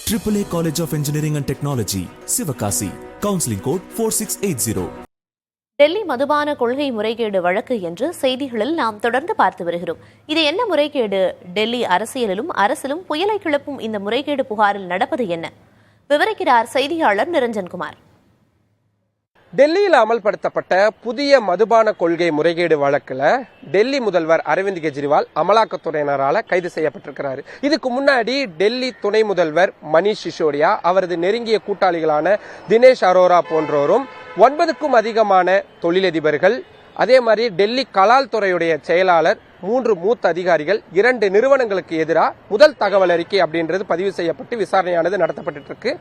AAA College of Engineering and Technology, Sivakasi. Counseling code 4680. Delhi மதுபான கொள்கை முறைகேடு வழக்கு என்று செய்திகளில் நாம் தொடர்ந்து பார்த்து வருகிறோம். இது என்ன முறைகேடு? டெல்லி அரசியலிலும் அரசிலும் புயலை கிளப்பும் இந்த முறைகேடு புகாரில் நடப்பது என்ன? விவரிக்கிறார் செய்தியாளர் நிரஞ்சன்குமார். டெல்லியில் அமல்படுத்தப்பட்ட புதிய மதுபான கொள்கை முறைகேடு வழக்குல டெல்லி முதல்வர் அரவிந்த் கெஜ்ரிவால் அமலாக்கத்துறையினரால் கைது செய்யப்பட்டிருக்கிறார். இதுக்கு முன்னாடி டெல்லி துணை முதல்வர் மணீஷ் சிசோடியா, அவரது நெருங்கிய கூட்டாளிகளான தினேஷ் அரோரா போன்றோரும் 9க்கும் அதிகமான தொழிலதிபர்கள், அதே மாதிரி டெல்லி கலால் துறையுடைய செயலாளர், 3 மூத்த அதிகாரிகள், 2 நிறுவனங்களுக்கு எதிராக முதல் தகவல் அறிக்கை அப்படின்றது பதிவு செய்யப்பட்டு விசாரணையானது நடத்தப்பட்டு இருக்கு.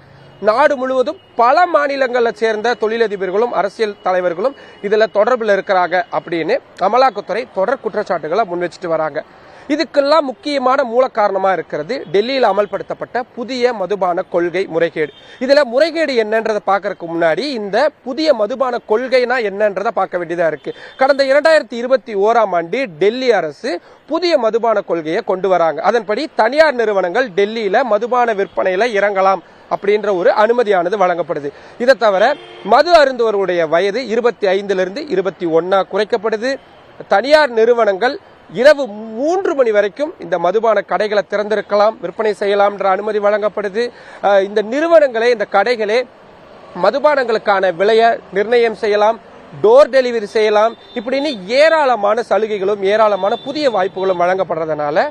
நாடு முழுவதும் பல மாநிலங்களை சேர்ந்த தொழிலதிபர்களும் அரசியல் தலைவர்களும் இதுல தொடர்பில் இருக்கிறாங்க அப்படின்னு அமலாக்கத்துறை தொடர் குற்றச்சாட்டுகளை முன்வச்சிட்டு வராங்க. இதுக்கெல்லாம் முக்கியமான மூல காரணமா இருக்கிறது டெல்லியில் அமல்படுத்தப்பட்ட புதிய மதுபான கொள்கை முறைகேடு. இதுல முறைகேடு என்னன்றதை பார்க்கறதுக்கு முன்னாடி இந்த புதிய மதுபான கொள்கைனா என்னன்றதை பார்க்க வேண்டியதா இருக்கு. கடந்த 2021ஆம் ஆண்டு டெல்லி அரசு புதிய மதுபான கொள்கையை கொண்டு வராங்க. அதன்படி தனியார் நிறுவனங்கள் டெல்லியில மதுபான விற்பனையில இறங்கலாம் அப்படின்ற ஒரு அனுமதியானது வழங்கப்படுது. இதை தவிர மது அருந்துவருடைய வயது 25லிருந்து 21 குறைக்கப்படுது. தனியார் நிறுவனங்கள் இரவு 3 மணி வரைக்கும் இந்த மதுபான கடைகளை திறந்திருக்கலாம், விற்பனை செய்யலாம் என்ற அனுமதி வழங்கப்படுது. இந்த நிறுவனங்களே, இந்த கடைகளே மதுபானங்களுக்கான விலையை நிர்ணயம் செய்யலாம், டோர் டெலிவரி செய்யலாம், இப்படின்னு ஏராளமான சலுகைகளும் ஏராளமான புதிய வாய்ப்புகளும் வழங்கப்படுறதுனால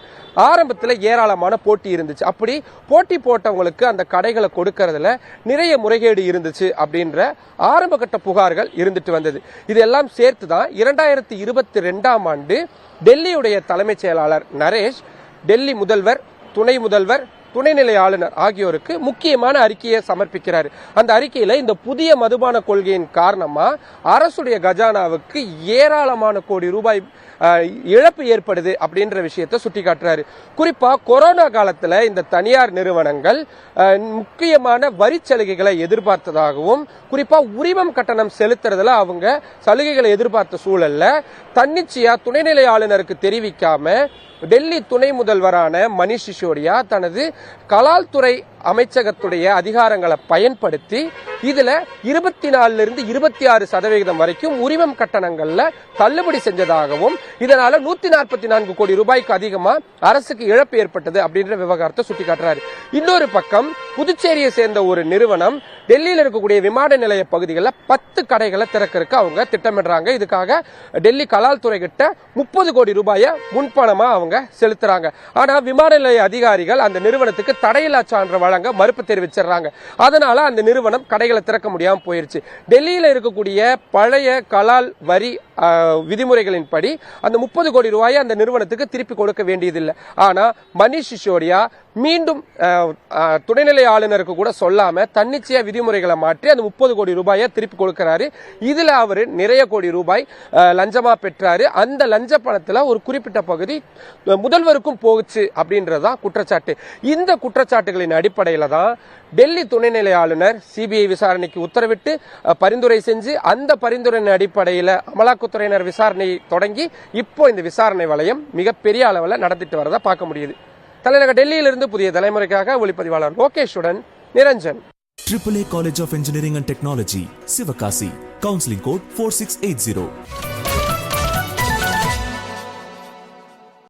ஆரம்பத்தில் ஏராளமான போட்டி இருந்துச்சு. அப்படி போட்டி போட்டவங்களுக்கு அந்த கடைகளை கொடுக்கறதுல நிறைய முறைகேடு இருந்துச்சு அப்படின்ற ஆரம்ப கட்ட புகார்கள் இருந்துட்டு வந்தது. இதெல்லாம் சேர்த்து தான் 2022ஆம் ஆண்டு டெல்லியுடைய தலைமைச் செயலாளர் நரேஷ், டெல்லி முதல்வர், துணை முதல்வர், துணைநிலை ஆளுநர் ஆகியோருக்கு முக்கியமான அறிக்கையை சமர்ப்பிக்கிறார். அந்த அறிக்கையில இந்த புதிய மதுபான கொள்கையின் காரணமா அரசுடைய கஜானாவுக்கு ஏராளமான கோடி ரூபாய் இழப்பு ஏற்படுது அப்படின்ற விஷயத்தை சுட்டிக்காட்டுறாரு. குறிப்பா கொரோனா காலத்துல இந்த தனியார் நிறுவனங்கள் முக்கியமான வரி சலுகைகளை எதிர்பார்த்ததாகவும், குறிப்பா உரிமம் கட்டணம் செலுத்துறதுல அவங்க சலுகைகளை எதிர்பார்த்த சூழல்ல தன்னிச்சையா துணைநிலை ஆளுநருக்கு தெரிவிக்காம டெல்லி துணை முதல்வரான மணீஷ் சிசோடியா தனது கலால் துறை அமைச்சகத்துடைய அதிகாரங்களை பயன்படுத்தி இதுல 24லிருந்து 26% வரைக்கும் உரிமம் கட்டணங்கள்ல தள்ளுபடி செஞ்சதாகவும், இதனால 144 கோடி ரூபாய்க்கு அதிகமா அரசுக்கு இழப்பு ஏற்பட்டது அப்படின்ற விவகாரத்தை சுட்டிக்காட்டுறாரு. இன்னொரு பக்கம் புதுச்சேரியை சேர்ந்த ஒரு நிறுவனம் டெல்லியில் இருக்கக்கூடிய விமான நிலைய பகுதிகளில் 10 கடைகளை திறக்கிறதுக்கு அவங்க திட்டமிடுறாங்க. இதுக்காக டெல்லி கலால் துறை கிட்ட 30 கோடி ரூபாயை முன்பணமா அவங்க செலுத்துறாங்க. ஆனா விமான நிலைய அதிகாரிகள் அந்த நிறுவனத்துக்கு தடையில்லா சான்று வழங்க மறுப்பு தெரிவிச்சிடறாங்க. அதனால அந்த நிறுவனம் கடைகளை திறக்க முடியாம போயிருச்சு. டெல்லியில இருக்கக்கூடிய பழைய கலால் வரி விதிமுறைகளின் படி அந்த 30 கோடி ரூபாயை அந்த நிறுவனத்துக்கு திருப்பி கொடுக்க வேண்டியதில்லை. ஆனா மணீஷ் சிசோடியா மீண்டும் துணைநிலை ஆளுநருக்கு கூட சொல்லாம தன்னிச்சையா விதிமுறைகளை மாற்றி அந்த 30 கோடி ரூபாயை திருப்பி கொடுக்கிறாரு. இதுல அவரு நிறைய கோடி ரூபாய் லஞ்சமா பெற்றாரு. அந்த லஞ்ச பணத்துல ஒரு குறிப்பிட்ட பகுதி முதல்வருக்கும் போகுச்சு அப்படின்றதான் குற்றச்சாட்டு. இந்த குற்றச்சாட்டுகளின் அடிப்படையில தான் டெல்லி துணைநிலை ஆளுநர் சிபிஐ விசாரணைக்கு உத்தரவிட்டு பரிந்துரை செஞ்சு அந்த பரிந்துரையின் அடிப்படையில் அமலாக்கத்துறையினர் விசாரணை தொடங்கி இப்போ இந்த விசாரணை வளையம் மிகப்பெரிய அளவில் நடத்திட்டு வரதை பார்க்க முடியுது. தலைநகர் டெல்லியிலிருந்து புதிய தலைமுறைக்காக ஒளிப்பதிவாளர் லோகேஷுடன் Niranjan. AAA College of Engineering and Technology, Sivakasi. Counseling code 4680.